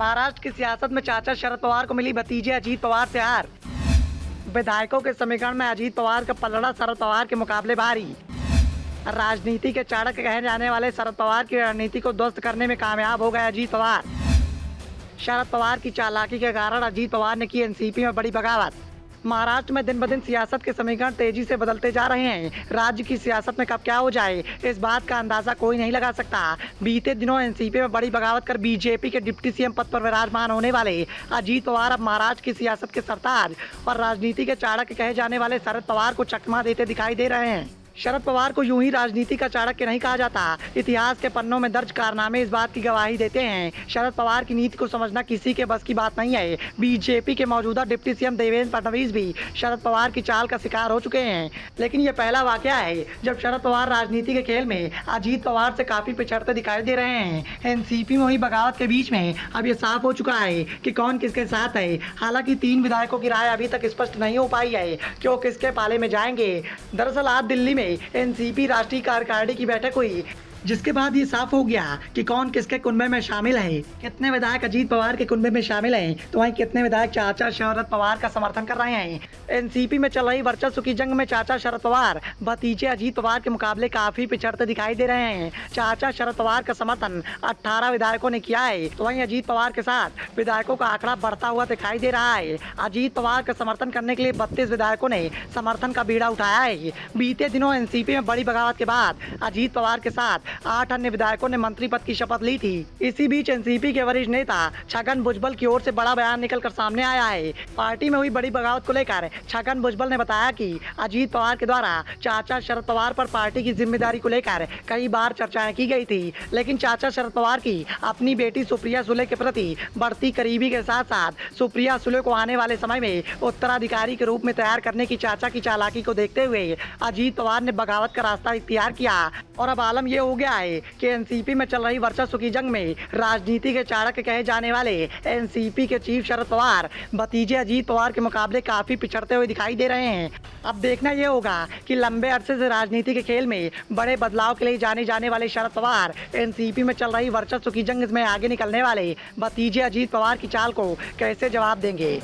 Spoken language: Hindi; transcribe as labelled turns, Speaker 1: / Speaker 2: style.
Speaker 1: महाराष्ट्र की सियासत में चाचा शरद पवार को मिली भतीजे अजीत पवार से हार। विधायकों के समीकरण में अजीत पवार का पलड़ा शरद पवार के मुकाबले भारी। राजनीति के चाणक्य कहे जाने वाले शरद पवार की रणनीति को ध्वस्त करने में कामयाब हो गए अजीत पवार। शरद पवार की चालाकी के कारण अजीत पवार ने की एनसीपी में बड़ी बगावत। महाराष्ट्र में दिन ब दिन सियासत के समीकरण तेजी से बदलते जा रहे हैं। राज्य की सियासत में कब क्या हो जाए इस बात का अंदाजा कोई नहीं लगा सकता। बीते दिनों एनसीपी में बड़ी बगावत कर बीजेपी के डिप्टी सीएम पद पर विराजमान होने वाले अजीत पवार अब महाराष्ट्र की सियासत के सरताज और राजनीति के चाणक्य कहे जाने वाले शरद पवार को चकमा देते दिखाई दे रहे हैं। शरद पवार को यूं ही राजनीति का चाणक्य नहीं कहा जाता। इतिहास के पन्नों में दर्ज कारनामे इस बात की गवाही देते हैं। शरद पवार की नीति को समझना किसी के बस की बात नहीं है। बीजेपी के मौजूदा डिप्टी सीएम देवेंद्र फडणवीस भी शरद पवार की चाल का शिकार हो चुके हैं। लेकिन ये पहला वाकया है जब शरद पवार राजनीति के खेल में अजीत पवार से काफी पिछड़ते दिखाई दे रहे हैं। एनसीपी में हुई बगावत के बीच में अब ये साफ हो चुका है कि कौन किसके साथ है। हालांकि 3 विधायकों की राय अभी तक स्पष्ट नहीं हो पाई है कि वो किसके पाले में जाएंगे। दरअसल आज दिल्ली में एनसीपी राष्ट्रीय कार्यकारिणी की बैठक हुई, जिसके बाद ये साफ हो गया कि कौन किसके कुनबे में शामिल है। कितने विधायक अजीत पवार के कुनबे में शामिल हैं तो वहीं कितने विधायक चाचा शरद पवार का समर्थन कर रहे हैं। एनसीपी में चल रही वर्चस्व की जंग में चाचा शरद पवार भतीजे अजीत पवार के मुकाबले काफी पिछड़ते दिखाई दे रहे हैं। चाचा शरद पवार का समर्थन 18 विधायकों ने किया है तो वहीं अजीत पवार के साथ विधायकों का आंकड़ा बढ़ता हुआ दिखाई दे रहा है। अजीत पवार का समर्थन करने के लिए 32 विधायकों ने समर्थन का बीड़ा उठाया है। बीते दिनों एनसीपी में बड़ी बगावत के बाद अजीत पवार के साथ 8 अन्य विधायकों ने मंत्री पद की शपथ ली थी। इसी बीच एनसीपी के वरिष्ठ नेता छगन भुजबल की ओर से बड़ा बयान निकलकर सामने आया है। पार्टी में हुई बड़ी बगावत को लेकर छगन भुजबल ने बताया कि अजीत पवार के द्वारा चाचा शरद पवार पर पार्टी की जिम्मेदारी को लेकर कई बार चर्चाएं की गई थी, लेकिन चाचा शरद पवार की अपनी बेटी सुप्रिया सुले के प्रति बढ़ती करीबी के साथ साथ सुप्रिया सुले को आने वाले समय में उत्तराधिकारी के रूप में तैयार करने की चाचा की चालाकी को देखते हुए अजीत पवार ने बगावत का रास्ता इख्तियार किया। और अब आलम यह हो गया है कि एनसीपी में चल रही वर्चस्व की जंग में राजनीति के चाणक्य कहे जाने वाले एनसीपी के चीफ शरद पवार भतीजे अजीत पवार के मुकाबले काफी पिछड़ते हुए दिखाई दे रहे हैं। अब देखना यह होगा कि लंबे अरसे से राजनीति के खेल में बड़े बदलाव के लिए जाने जाने वाले शरद पवार एनसीपी में चल रही वर्चस्व की जंग में आगे निकलने वाले भतीजे अजीत पवार की चाल को कैसे जवाब देंगे।